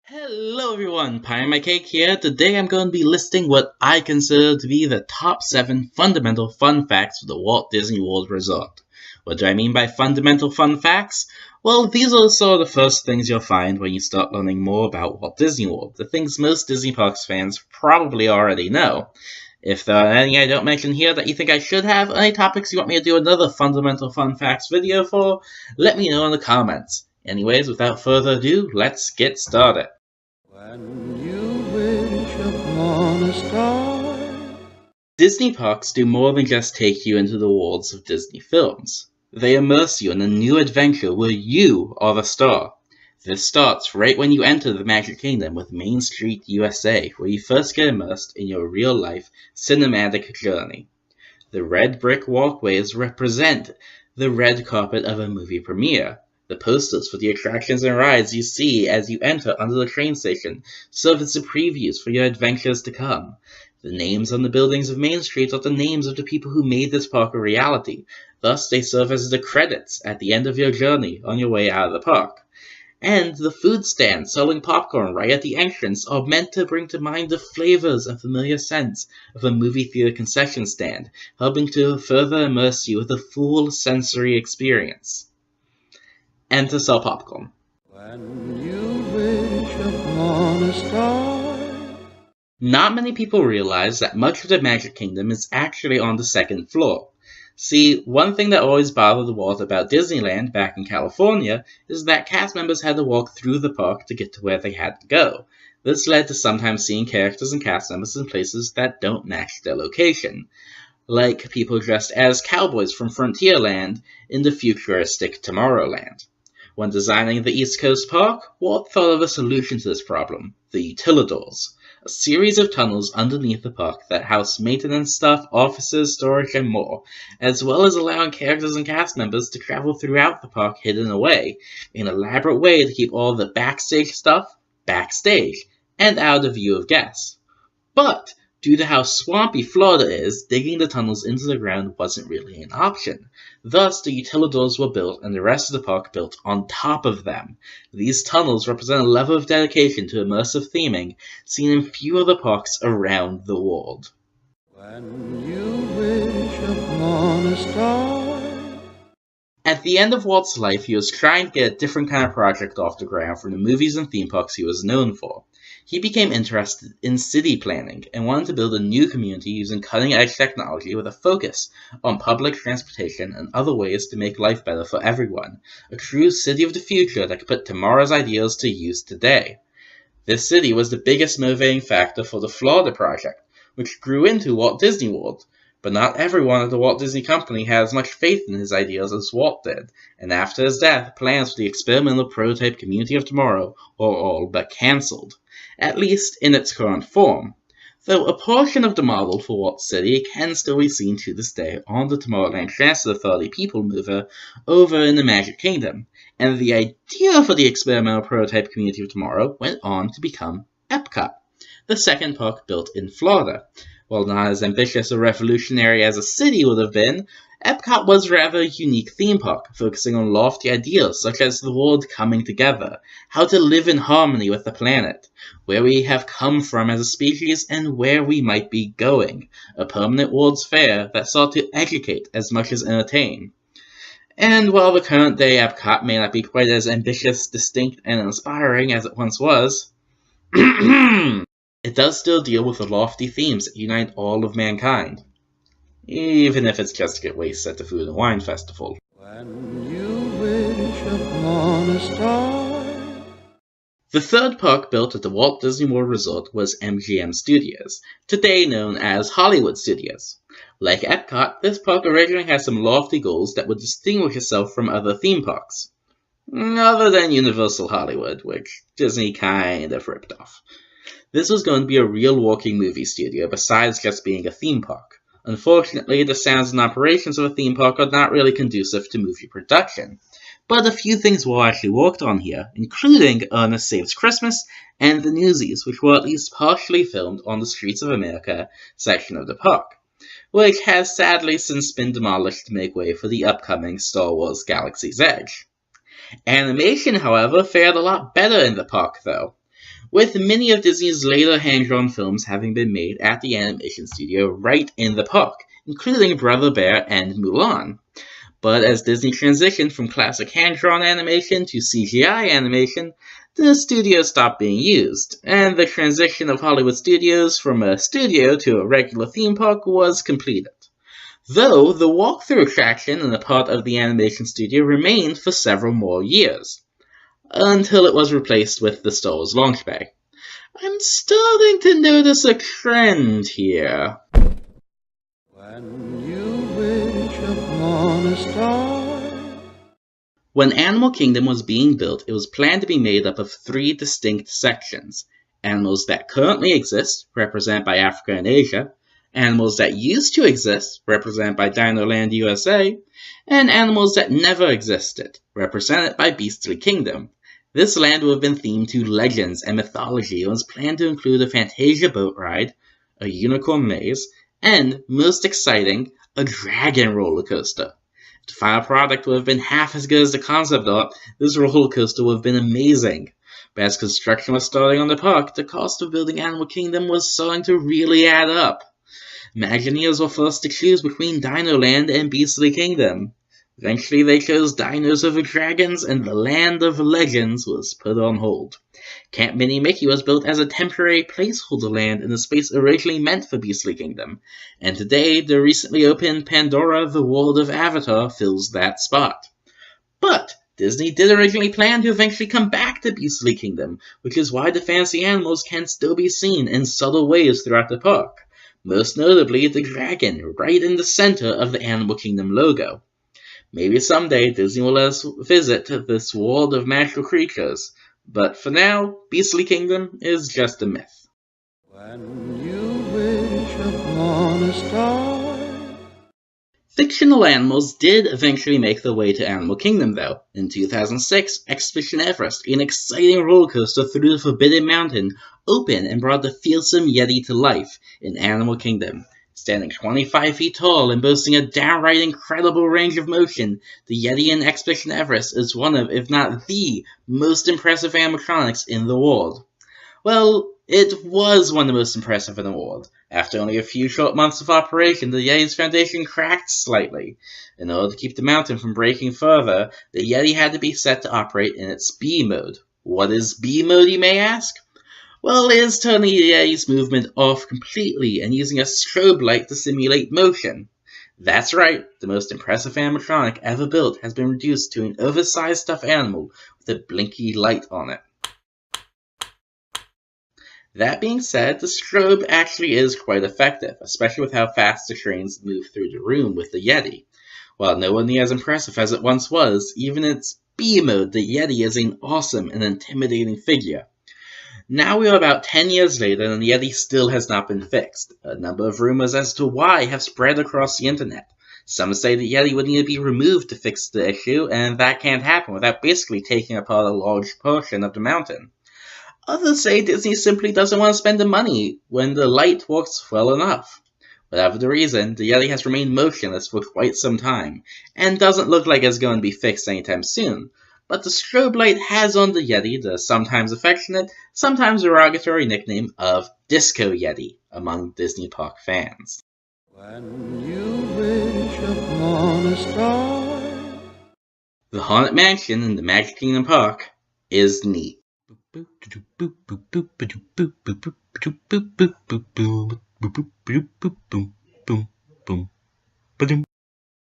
Hello everyone, Pie My Cake here. Today I'm going to be listing what I consider to be the top 7 fundamental fun facts for the Walt Disney World Resort. What do I mean by fundamental fun facts? Well, these are sort of the first things you'll find when you start learning more about Walt Disney World, the things most Disney Parks fans probably already know. If there are any I don't mention here that you think I should have, or any topics you want me to do another fundamental fun facts video for, let me know in the comments. Anyways, without further ado, let's get started. When you wish upon a star. Disney parks do more than just take you into the worlds of Disney films. They immerse you in a new adventure where you are the star. This starts right when you enter the Magic Kingdom with Main Street USA, where you first get immersed in your real-life cinematic journey. The red brick walkways represent the red carpet of a movie premiere. The posters for the attractions and rides you see as you enter under the train station serve as the previews for your adventures to come. The names on the buildings of Main Street are the names of the people who made this park a reality. Thus, they serve as the credits at the end of your journey on your way out of the park. And the food stands selling popcorn right at the entrance are meant to bring to mind the flavors and familiar scents of a movie theater concession stand, helping to further immerse you with a full sensory experience. And to sell popcorn. When you wish upon a star. Not many people realize that much of the Magic Kingdom is actually on the second floor. See, one thing that always bothered Walt about Disneyland back in California is that cast members had to walk through the park to get to where they had to go. This led to sometimes seeing characters and cast members in places that don't match their location, like people dressed as cowboys from Frontierland in the futuristic Tomorrowland. When designing the East Coast Park, Walt thought of a solution to this problem, the utilidors, a series of tunnels underneath the park that house maintenance stuff, offices, storage, and more, as well as allowing characters and cast members to travel throughout the park hidden away, an elaborate way to keep all the backstage stuff backstage, and out of view of guests. But due to how swampy Florida is, digging the tunnels into the ground wasn't really an option. Thus, the utilidors were built and the rest of the park built on top of them. These tunnels represent a level of dedication to immersive theming seen in few other parks around the world. When you wish upon a star. At the end of Walt's life, he was trying to get a different kind of project off the ground from the movies and theme parks he was known for. He became interested in city planning and wanted to build a new community using cutting-edge technology with a focus on public transportation and other ways to make life better for everyone, a true city of the future that could put tomorrow's ideas to use today. This city was the biggest motivating factor for the Florida project, which grew into Walt Disney World. But not everyone at the Walt Disney Company had as much faith in his ideas as Walt did, and after his death, plans for the experimental prototype Community of Tomorrow were all but cancelled, at least in its current form, though a portion of the model for Walt City can still be seen to this day on the Tomorrowland Transit Authority People Mover over in the Magic Kingdom, and the idea for the experimental prototype Community of Tomorrow went on to become Epcot, the second park built in Florida. While not as ambitious or revolutionary as a city would have been, Epcot was rather a unique theme park, focusing on lofty ideas such as the world coming together, how to live in harmony with the planet, where we have come from as a species and where we might be going, a permanent World's Fair that sought to educate as much as entertain. And while the current day Epcot may not be quite as ambitious, distinct, and inspiring as it once was, it does still deal with the lofty themes that unite all of mankind, even if it's just to get wasted at the Food and Wine Festival. When you wish upon a star. The third park built at the Walt Disney World Resort was MGM Studios, today known as Hollywood Studios. Like Epcot, this park originally had some lofty goals that would distinguish itself from other theme parks, other than Universal Hollywood, which Disney kind of ripped off. This was going to be a real walking movie studio besides just being a theme park. Unfortunately, the sounds and operations of a theme park are not really conducive to movie production. But a few things were actually worked on here, including Ernest Saves Christmas and The Newsies, which were at least partially filmed on the Streets of America section of the park, which has sadly since been demolished to make way for the upcoming Star Wars Galaxy's Edge. Animation, however, fared a lot better in the park, though. with many of Disney's later hand-drawn films having been made at the animation studio right in the park, including Brother Bear and Mulan. But as Disney transitioned from classic hand-drawn animation to CGI animation, the studio stopped being used, and the transition of Hollywood studios from a studio to a regular theme park was completed. Though the walkthrough attraction and a part of the animation studio remained for several more years, until it was replaced with the Star Wars launch bay. I'm starting to notice a trend here. When you wish upon a star. When Animal Kingdom was being built, it was planned to be made up of 3 distinct sections. Animals that currently exist, represented by Africa and Asia, animals that used to exist, represented by Dinoland USA, and animals that never existed, represented by Beastly Kingdom. This land would have been themed to legends and mythology and was planned to include a Fantasia boat ride, a unicorn maze, and, most exciting, a dragon roller coaster. If the final product would have been half as good as the concept art, this roller coaster would have been amazing. But as construction was starting on the park, the cost of building Animal Kingdom was starting to really add up. Imagineers were forced to choose between Dinoland and Beastly Kingdom. Eventually they chose dinos over dragons, and the Land of Legends was put on hold. Camp Mini Mickey was built as a temporary placeholder land in a space originally meant for Beastly Kingdom, and today the recently opened Pandora the World of Avatar fills that spot. But Disney did originally plan to eventually come back to Beastly Kingdom, which is why the fancy animals can still be seen in subtle ways throughout the park, most notably the dragon right in the center of the Animal Kingdom logo. Maybe someday Disney will let us visit this world of magical creatures, but for now, Beastly Kingdom is just a myth. When you wish upon a star. Fictional animals did eventually make their way to Animal Kingdom, though. In 2006, Expedition Everest, an exciting roller coaster through the Forbidden Mountain, opened and brought the fearsome Yeti to life in Animal Kingdom. Standing 25 feet tall and boasting a downright incredible range of motion, the Yeti in Expedition Everest is one of, if not the, most impressive animatronics in the world. Well, it was one of the most impressive in the world. After only a few short months of operation, the Yeti's foundation cracked slightly. In order to keep the mountain from breaking further, the Yeti had to be set to operate in its B mode. What is B mode, you may ask? Well, it is turning the Yeti's movement off completely and using a strobe light to simulate motion. That's right, the most impressive animatronic ever built has been reduced to an oversized stuffed animal with a blinky light on it. That being said, the strobe actually is quite effective, especially with how fast the trains move through the room with the Yeti. While no one as impressive as it once was, even in its B mode, the Yeti is an awesome and intimidating figure. Now we are about 10 years later and the Yeti still has not been fixed. A number of rumors as to why have spread across the internet. Some say the Yeti would need to be removed to fix the issue, and that can't happen without basically taking apart a large portion of the mountain. Others say Disney simply doesn't want to spend the money when the light works well enough. Whatever the reason, the Yeti has remained motionless for quite some time, and doesn't look like it's going to be fixed anytime soon. But the strobe light has earned the Yeti the sometimes affectionate, sometimes derogatory nickname of Disco Yeti among Disney Park fans. When you wish upon a star. The Haunted Mansion in the Magic Kingdom Park is neat.